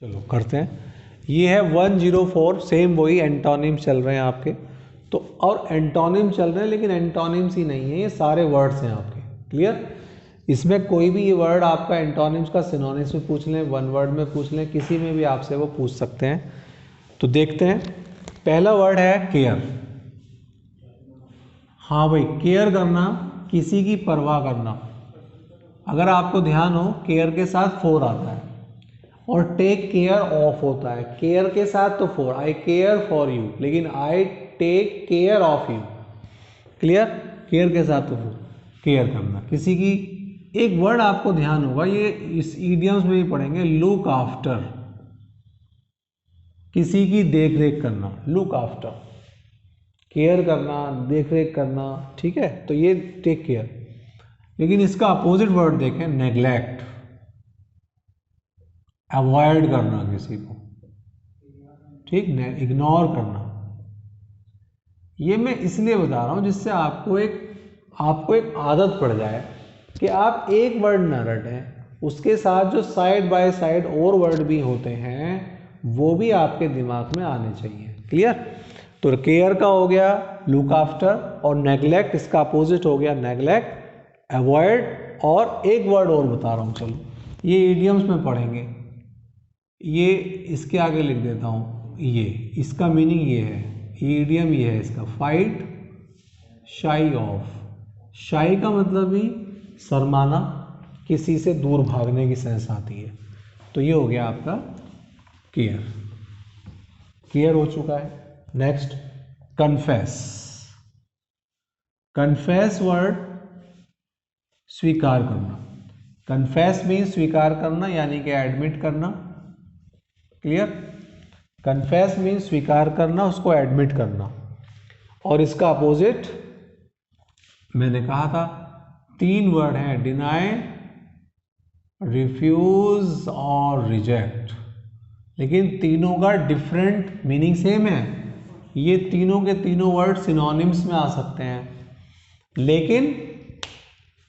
चलो करते हैं। ये है 104, सेम वही एंटोनिम्स चल रहे हैं आपके। तो और एंटोनिम चल रहे हैं, लेकिन एंटोनिम्स ही नहीं है, ये सारे वर्ड्स हैं आपके। क्लियर? इसमें कोई भी ये वर्ड आपका एंटोनिम्स का सिनोनिम्स में पूछ लें, वन वर्ड में पूछ लें, किसी में भी आपसे वो पूछ सकते हैं। तो देखते हैं। पहला वर्ड है केयर। हाँ भाई, केयर करना, किसी की परवाह करना। अगर आपको ध्यान हो, केयर के साथ फोर आता है और टेक केयर ऑफ होता है। केयर के साथ तो for, I care for you, लेकिन I take care of you. Clear? Care के साथ तो फोर, केयर करना किसी की। एक वर्ड आपको ध्यान होगा, ये इस इडियम्स में ही पढ़ेंगे, लुक आफ्टर, किसी की देख रेख करना। लुक आफ्टर, केयर करना, देख रेख करना। ठीक है, तो ये टेक केयर। लेकिन इसका अपोजिट वर्ड देखें, नेग्लेक्ट, अवॉइड करना किसी को। ठीक, इग्नोर करना। ये मैं इसलिए बता रहा हूं जिससे आपको एक आदत पड़ जाए कि आप एक वर्ड ना रटें, उसके साथ जो साइड बाय साइड और वर्ड भी होते हैं वो भी आपके दिमाग में आने चाहिए। क्लियर? तो केयर का हो गया लुक आफ्टर, और नेग्लेक्ट इसका अपोजिट हो गया नेग्लेक्ट, अवॉइड। और एक वर्ड और बता रहा हूं, चलो ये इडियम्स में पढ़ेंगे। ये इसके आगे लिख देता हूं, ये इसका मीनिंग ये है, इडियम ये है इसका, फाइट, शाई ऑफ। शाई का मतलब ही शर्माना, किसी से दूर भागने की सेंस आती है। तो ये हो गया आपका केयर। क्लियर हो चुका है। Next, confess. कन्फेस वर्ड स्वीकार करना। कन्फेस मीन्स स्वीकार करना, यानी कि एडमिट करना। क्लियर? कन्फेस मीन्स स्वीकार करना, उसको एडमिट करना। और इसका अपोजिट मैंने कहा था, तीन वर्ड हैं, डिनाई, रिफ्यूज और रिजेक्ट। लेकिन तीनों का डिफरेंट मीनिंग सेम है। ये तीनों के तीनों वर्ड सिनोनिम्स में आ सकते हैं, लेकिन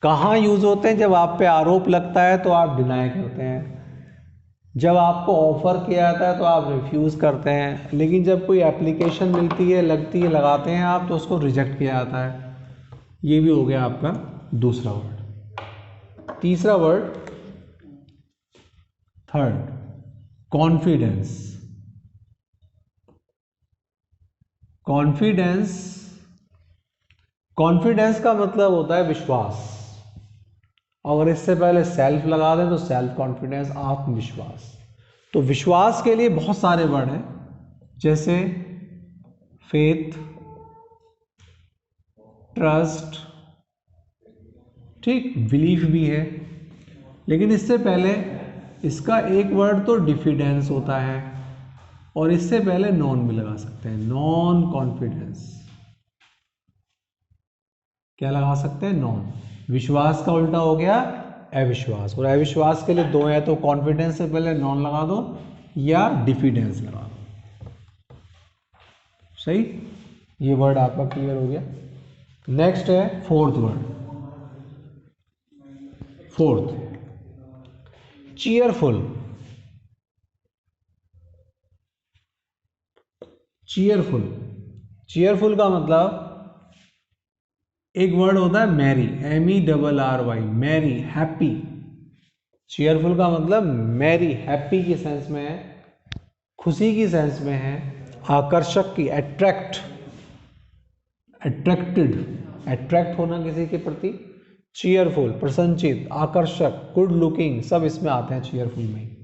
कहाँ यूज होते हैं? जब आप पे आरोप लगता है तो आप डिनाई करते हैं, जब आपको ऑफर किया जाता है तो आप रिफ्यूज करते हैं, लेकिन जब कोई एप्लीकेशन मिलती है, लगती है, लगाते हैं आप, तो उसको रिजेक्ट किया जाता है। ये भी हो गया आपका दूसरा वर्ड। तीसरा word, third, confidence. Confidence, confidence का मतलब होता है विश्वास। अगर इससे पहले सेल्फ लगा दें तो सेल्फ कॉन्फिडेंस, आत्मविश्वास। तो विश्वास के लिए बहुत सारे वर्ड हैं, जैसे फेथ, ट्रस्ट, ठीक, बिलीफ भी है। लेकिन इससे पहले इसका एक वर्ड तो डिफिडेंस होता है, और इससे पहले नॉन भी लगा सकते हैं, नॉन कॉन्फिडेंस। क्या लगा सकते हैं? नॉन। विश्वास का उल्टा हो गया अविश्वास, और अविश्वास के लिए दो है, तो कॉन्फिडेंस से पहले नॉन लगा दो या डिफिडेंस लगा दो। सही? ये वर्ड आपका क्लियर हो गया। नेक्स्ट है fourth word, fourth, cheerful. Cheerful, cheerful का मतलब एक वर्ड होता है merry, MERRY, merry, happy. Cheerful का मतलब मैरी, हैप्पी की सेंस में है, खुशी की सेंस में है, आकर्षक की, अट्रैक्ट, अट्रैक्टेड, अट्रैक्ट होना किसी के प्रति। चीयरफुल, प्रसन्नचित, आकर्षक, गुड लुकिंग, सब इसमें आते हैं चीयरफुल में।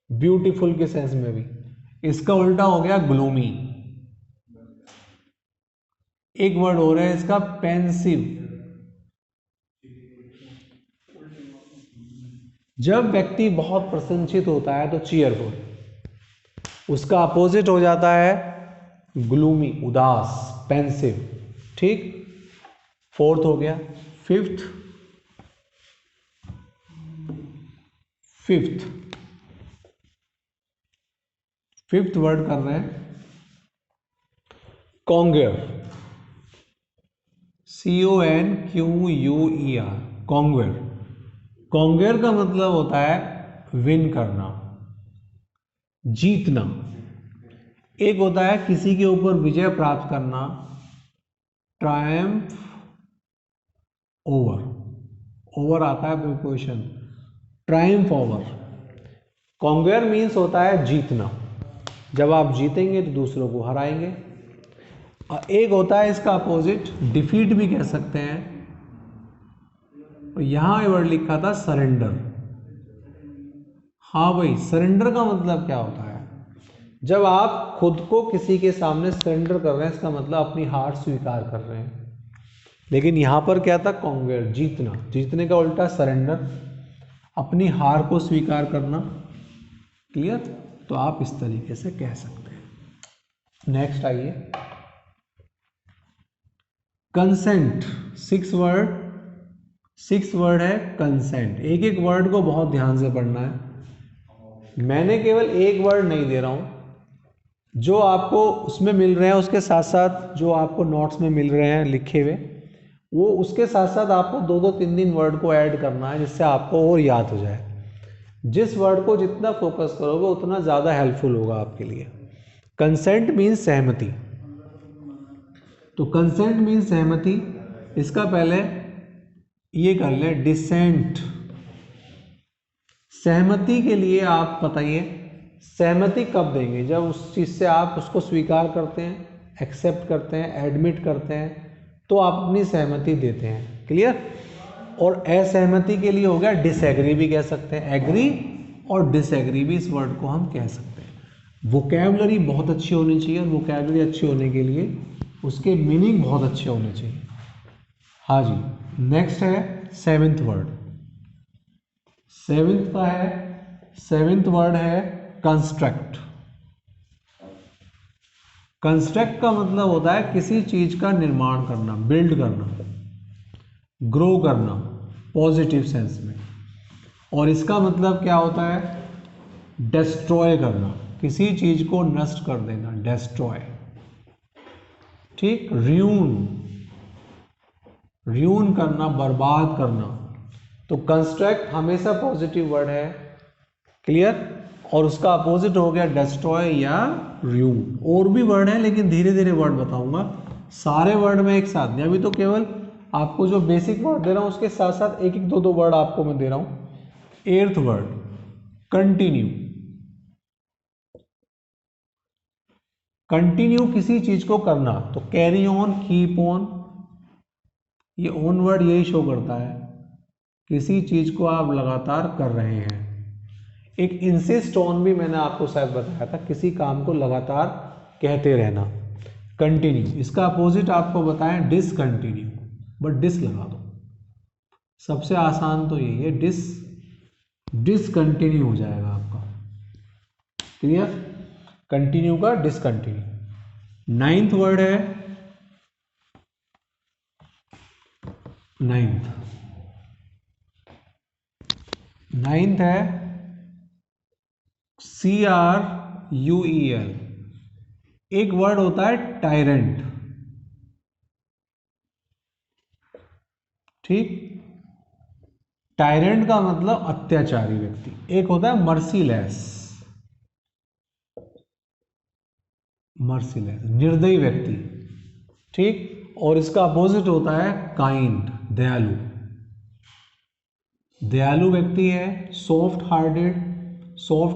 ब्यूटीफुल के सेंस में भी। इसका उल्टा हो गया ग्लूमी। एक वर्ड हो रहा है इसका, पेंसिव। जब व्यक्ति बहुत प्रसन्नचित होता है तो चीयरफुल, उसका अपोजिट हो जाता है ग्लूमी, उदास, पेंसिव। ठीक, फोर्थ हो गया। फिफ्थ, फिफ्थ, फिफ्थ वर्ड कर रहे हैं कॉन्गर, CONQUER, कॉन्गर। कॉन्गर का मतलब होता है विन करना, जीतना। एक होता है किसी के ऊपर विजय प्राप्त करना, ट्रायम्फ ओवर, ओवर आता है preposition, Triumph over. Conquer means होता है जीतना, जब आप जीतेंगे तो दूसरों को हराएंगे। और एक होता है इसका अपोजिट, डिफीट भी कह सकते हैं। यहां वर्ड लिखा था सरेंडर। हाँ भाई, सरेंडर का मतलब क्या होता है? जब आप खुद को किसी के सामने सरेंडर कर रहे हैं, इसका मतलब अपनी हार स्वीकार कर रहे हैं। लेकिन यहां पर क्या था? कॉन्क्वेयर, जीतना। जीतने का उल्टा सरेंडर, अपनी हार को स्वीकार करना। क्लियर? तो आप इस तरीके से कह सकते हैं। नेक्स्ट आइए, कंसेंट। सिक्स वर्ड है कंसेंट। एक एक वर्ड को बहुत ध्यान से पढ़ना है। मैंने केवल एक वर्ड नहीं दे रहा हूं, जो आपको उसमें मिल रहे हैं उसके साथ साथ जो आपको नोट्स में मिल रहे हैं लिखे हुए, वो उसके साथ साथ आपको 2-3 वर्ड को ऐड करना है, जिससे आपको और याद हो जाए। जिस वर्ड को जितना फोकस करोगे उतना ज़्यादा हेल्पफुल होगा आपके लिए। कंसेंट मीन्स सहमति। तो कंसेंट मीन्स सहमति। इसका पहले ये कर ले, डिसेंट। सहमति के लिए आप बताइए, सहमति कब देंगे? जब उस चीज़ से आप उसको स्वीकार करते हैं, एक्सेप्ट करते हैं, एडमिट करते हैं, तो आप अपनी सहमति देते हैं। क्लियर? और असहमति के लिए हो गया डिसएग्री भी कह सकते हैं। एग्री और डिसएग्री भी इस वर्ड को हम कह सकते हैं। वोकैबुलरी बहुत अच्छी होनी चाहिए, और वोकैबुलरी अच्छी होने के लिए उसके मीनिंग बहुत अच्छे होने चाहिए। हाँ जी, नेक्स्ट है सेवेंथ वर्ड। सेवेंथ वर्ड है कंस्ट्रक्ट। कंस्ट्रक्ट का मतलब होता है किसी चीज का निर्माण करना, बिल्ड करना, ग्रो करना, पॉजिटिव सेंस में। और इसका मतलब क्या होता है? डिस्ट्रॉय करना, किसी चीज को नष्ट कर देना, डिस्ट्रॉय। ठीक? र्यून करना, बर्बाद करना। तो कंस्ट्रक्ट हमेशा पॉजिटिव वर्ड है। क्लियर? और उसका अपोजिट हो गया डिस्ट्रॉय या र्यून। और भी वर्ड है, लेकिन धीरे धीरे वर्ड बताऊंगा। सारे वर्ड में एक साथ नहीं, अभी तो केवल आपको जो बेसिक वर्ड दे रहा हूं उसके साथ साथ एक एक दो वर्ड आपको मैं दे रहा हूं। Eighth word, continue. कंटिन्यू किसी चीज को करना, तो कैरी ऑन, कीप ऑन, ये ऑन वर्ड यही शो करता है किसी चीज को आप लगातार कर रहे हैं। एक इंसिस्ट ऑन भी मैंने आपको शायद बताया था, किसी काम को लगातार कहते रहना। कंटिन्यू, इसका अपोजिट आपको बताएं डिसकंटिन्यू, बट डिस लगा दो, सबसे आसान तो यही है, डिसकंटिन्यू हो जाएगा आपका। क्लियर? कंटिन्यू का डिसकंटिन्यू। नाइन्थ वर्ड है, नाइन्थ है CRUEL। एक वर्ड होता है टायरेंट। ठीक? टायरेंट का मतलब अत्याचारी व्यक्ति। एक होता है मर्सीलेस, निर्दयी व्यक्ति। ठीक? और इसका अपोजिट होता है काइंड, दयालु। दयालु व्यक्ति है सॉफ्ट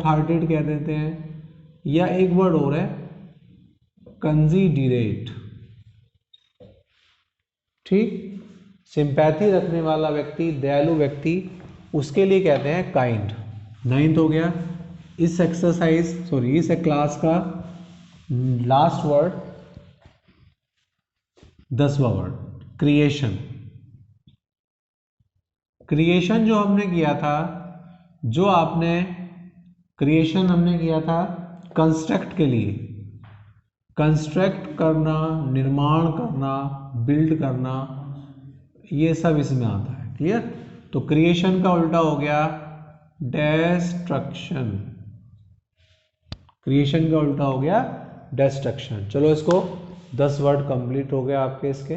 हार्टेड कह देते हैं। या एक वर्ड और है कंसिडरेट। ठीक? सिंपैथी रखने वाला व्यक्ति, दयालु व्यक्ति, उसके लिए कहते हैं काइंड। नाइन्थ हो गया। इस क्लास का लास्ट वर्ड, 10वां वर्ड, क्रिएशन। क्रिएशन जो हमने किया था, क्रिएशन हमने किया था कंस्ट्रक्ट के लिए। कंस्ट्रक्ट करना, निर्माण करना, बिल्ड करना, ये सब इसमें आता है। क्लियर? तो क्रिएशन का उल्टा हो गया डेस्ट्रक्शन। क्रिएशन का उल्टा हो गया डेस्ट्रक्शन। चलो, इसको 10 वर्ड कंप्लीट हो गया आपके इसके।